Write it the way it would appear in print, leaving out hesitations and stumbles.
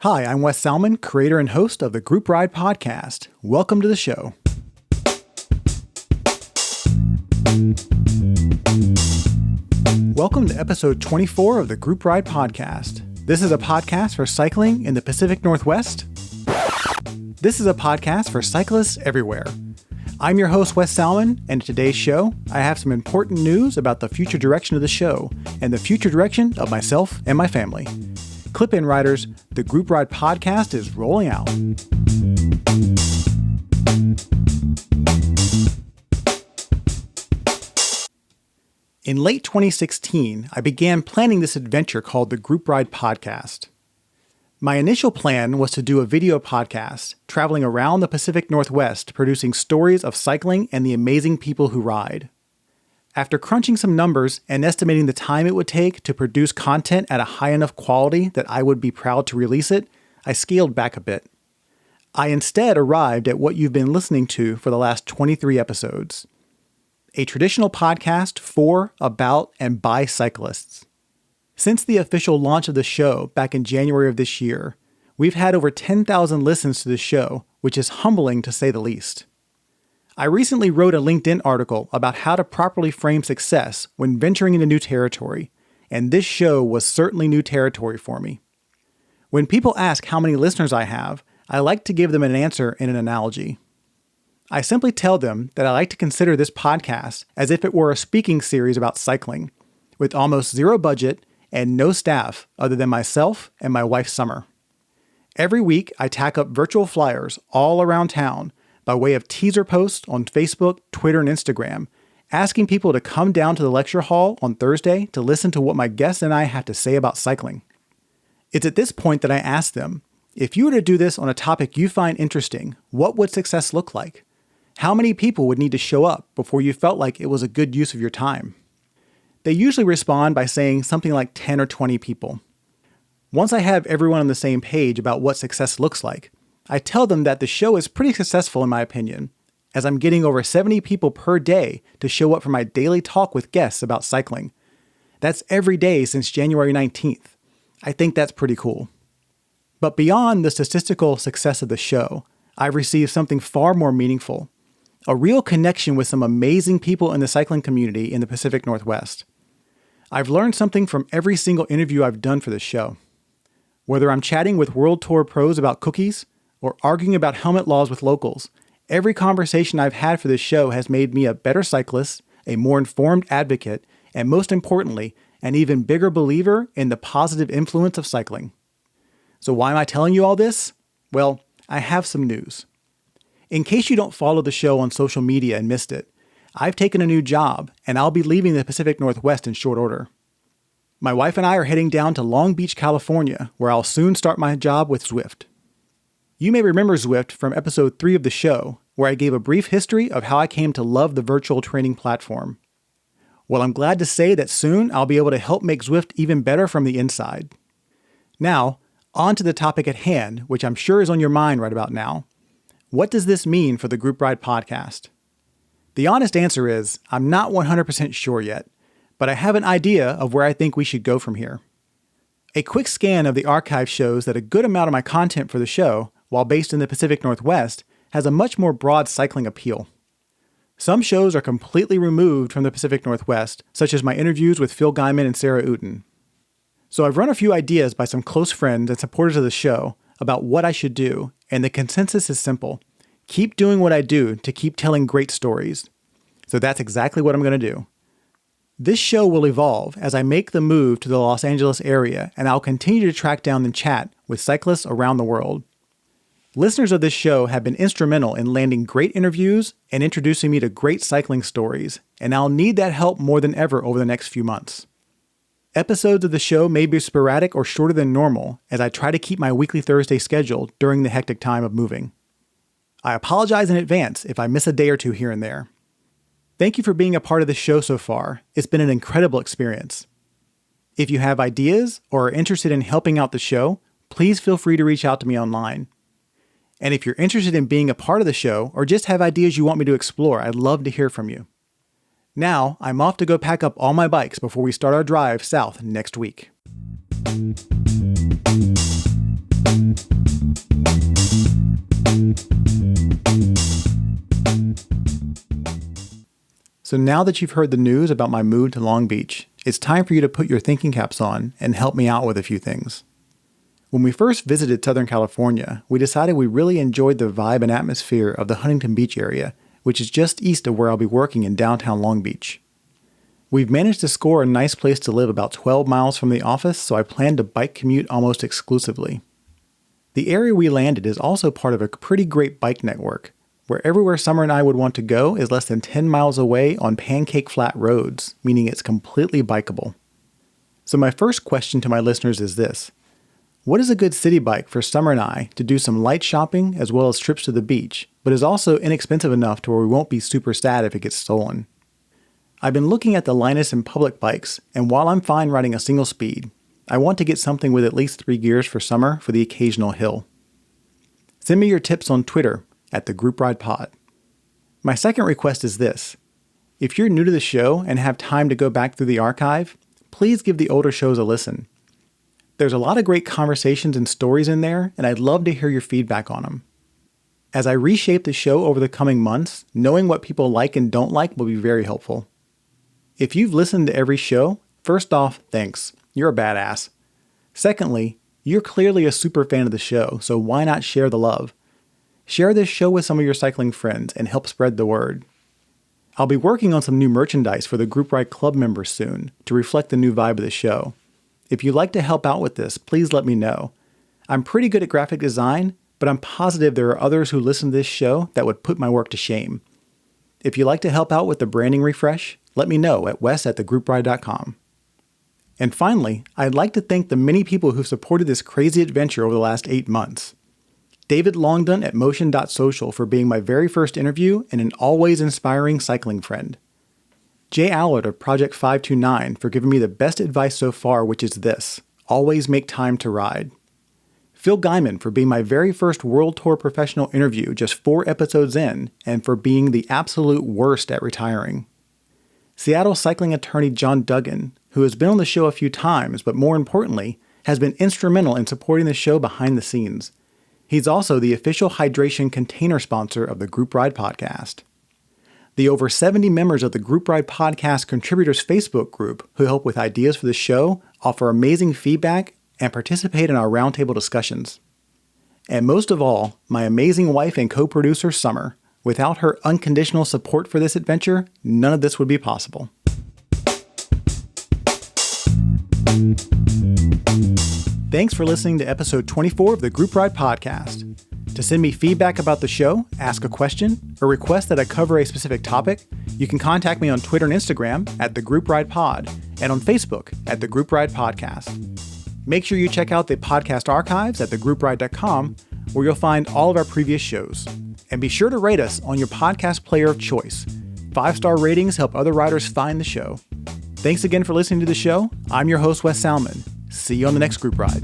Hi, I'm Wes Salmon, creator and host of the Group Ride Podcast. Welcome to the show. Welcome to episode 24 of the Group Ride Podcast. This is a podcast for cycling in the Pacific Northwest. This is a podcast for cyclists everywhere. I'm your host, Wes Salmon, and in today's show, I have some important news about the future direction of the show and the future direction of myself and my family. Clip in, riders, the Group Ride Podcast is rolling out. In late 2016, I began planning this adventure called the Group Ride Podcast. My initial plan was to do a video podcast, traveling around the Pacific Northwest, producing stories of cycling and the amazing people who ride. After crunching some numbers and estimating the time it would take to produce content at a high enough quality that I would be proud to release it, I scaled back a bit. I instead arrived at what you've been listening to for the last 23 episodes. A traditional podcast for, about, and by cyclists. Since the official launch of the show back in January of this year, we've had over 10,000 listens to the show, which is humbling to say the least. I recently wrote a LinkedIn article about how to properly frame success when venturing into new territory, and this show was certainly new territory for me. When people ask how many listeners I have, I like to give them an answer in an analogy. I simply tell them that I like to consider this podcast as if it were a speaking series about cycling, with almost zero budget and no staff other than myself and my wife Summer. Every week, I tack up virtual flyers all around town by way of teaser posts on Facebook, Twitter, and Instagram, asking people to come down to the lecture hall on Thursday to listen to what my guests and I have to say about cycling. It's at this point that I ask them, if you were to do this on a topic you find interesting, what would success look like? How many people would need to show up before you felt like it was a good use of your time? They usually respond by saying something like 10 or 20 people. Once I have everyone on the same page about what success looks like, I tell them that the show is pretty successful in my opinion, as I'm getting over 70 people per day to show up for my daily talk with guests about cycling. That's every day since January 19th. I think that's pretty cool. But beyond the statistical success of the show, I've received something far more meaningful. A real connection with some amazing people in the cycling community in the Pacific Northwest. I've learned something from every single interview I've done for this show. Whether I'm chatting with World Tour pros about cookies, or arguing about helmet laws with locals, every conversation I've had for this show has made me a better cyclist, a more informed advocate, and most importantly, an even bigger believer in the positive influence of cycling. So why am I telling you all this? Well, I have some news. In case you don't follow the show on social media and missed it, I've taken a new job and I'll be leaving the Pacific Northwest in short order. My wife and I are heading down to Long Beach, California, where I'll soon start my job with Zwift. You may remember Zwift from episode 3 of the show, where I gave a brief history of how I came to love the virtual training platform. Well, I'm glad to say that soon I'll be able to help make Zwift even better from the inside. Now, on to the topic at hand, which I'm sure is on your mind right about now. What does this mean for the Group Ride Podcast? The honest answer is, I'm not 100% sure yet, but I have an idea of where I think we should go from here. A quick scan of the archive shows that a good amount of my content for the show, while based in the Pacific Northwest, has a much more broad cycling appeal. Some shows are completely removed from the Pacific Northwest, such as my interviews with Phil Guyman and Sarah Uten. So I've run a few ideas by some close friends and supporters of the show about what I should do, and the consensus is simple. Keep doing what I do to keep telling great stories. So that's exactly what I'm going to do. This show will evolve as I make the move to the Los Angeles area, and I'll continue to track down and chat with cyclists around the world. Listeners of this show have been instrumental in landing great interviews and introducing me to great cycling stories, and I'll need that help more than ever over the next few months. Episodes of the show may be sporadic or shorter than normal as I try to keep my weekly Thursday schedule during the hectic time of moving. I apologize in advance if I miss a day or two here and there. Thank you for being a part of the show so far. It's been an incredible experience. If you have ideas or are interested in helping out the show, please feel free to reach out to me online. And if you're interested in being a part of the show or just have ideas you want me to explore, I'd love to hear from you. Now, I'm off to go pack up all my bikes before we start our drive south next week. So now that you've heard the news about my move to Long Beach, it's time for you to put your thinking caps on and help me out with a few things. When we first visited Southern California, we decided we really enjoyed the vibe and atmosphere of the Huntington Beach area, which is just east of where I'll be working in downtown Long Beach. We've managed to score a nice place to live about 12 miles from the office, so I plan to bike commute almost exclusively. The area we landed is also part of a pretty great bike network, where everywhere Summer and I would want to go is less than 10 miles away on pancake flat roads, meaning it's completely bikeable. So my first question to my listeners is this: what is a good city bike for Summer and I to do some light shopping as well as trips to the beach, but is also inexpensive enough to where we won't be super sad if it gets stolen? I've been looking at the Linus and Public bikes, and while I'm fine riding a single speed, I want to get something with at least 3 gears for Summer for the occasional hill. Send me your tips on Twitter at the Group Ride Pod. My second request is this: if you're new to the show and have time to go back through the archive, please give the older shows a listen. There's a lot of great conversations and stories in there, and I'd love to hear your feedback on them. As I reshape the show over the coming months, knowing what people like and don't like will be very helpful. If you've listened to every show, first off, thanks. You're a badass. Secondly, you're clearly a super fan of the show, so why not share the love? Share this show with some of your cycling friends and help spread the word. I'll be working on some new merchandise for the Group Ride Club members soon to reflect the new vibe of the show. If you'd like to help out with this, please let me know. I'm pretty good at graphic design, but I'm positive there are others who listen to this show that would put my work to shame. If you'd like to help out with the branding refresh, let me know at wes@thegroupride.com. And finally, I'd like to thank the many people who've supported this crazy adventure over the last 8 months. David Longdon at Motion.social for being my very first interview and an always inspiring cycling friend. Jay Allard of Project 529 for giving me the best advice so far, which is this: always make time to ride. Phil Guyman for being my very first World Tour professional interview just 4 episodes in and for being the absolute worst at retiring. Seattle cycling attorney John Duggan, who has been on the show a few times, but more importantly, has been instrumental in supporting the show behind the scenes. He's also the official hydration container sponsor of the Group Ride Podcast. The over 70 members of the Group Ride Podcast Contributors Facebook group who help with ideas for the show, offer amazing feedback, and participate in our roundtable discussions. And most of all, my amazing wife and co-producer Summer. Without her unconditional support for this adventure, none of this would be possible. Thanks for listening to episode 24 of the Group Ride Podcast. To send me feedback about the show, ask a question, or request that I cover a specific topic, you can contact me on Twitter and Instagram at the Group Ride Pod and on Facebook at the Group Ride Podcast. Make sure you check out the podcast archives at thegroupride.com, where you'll find all of our previous shows. And be sure to rate us on your podcast player of choice. 5-star ratings help other riders find the show. Thanks again for listening to the show. I'm your host, Wes Salmon. See you on the next Group Ride.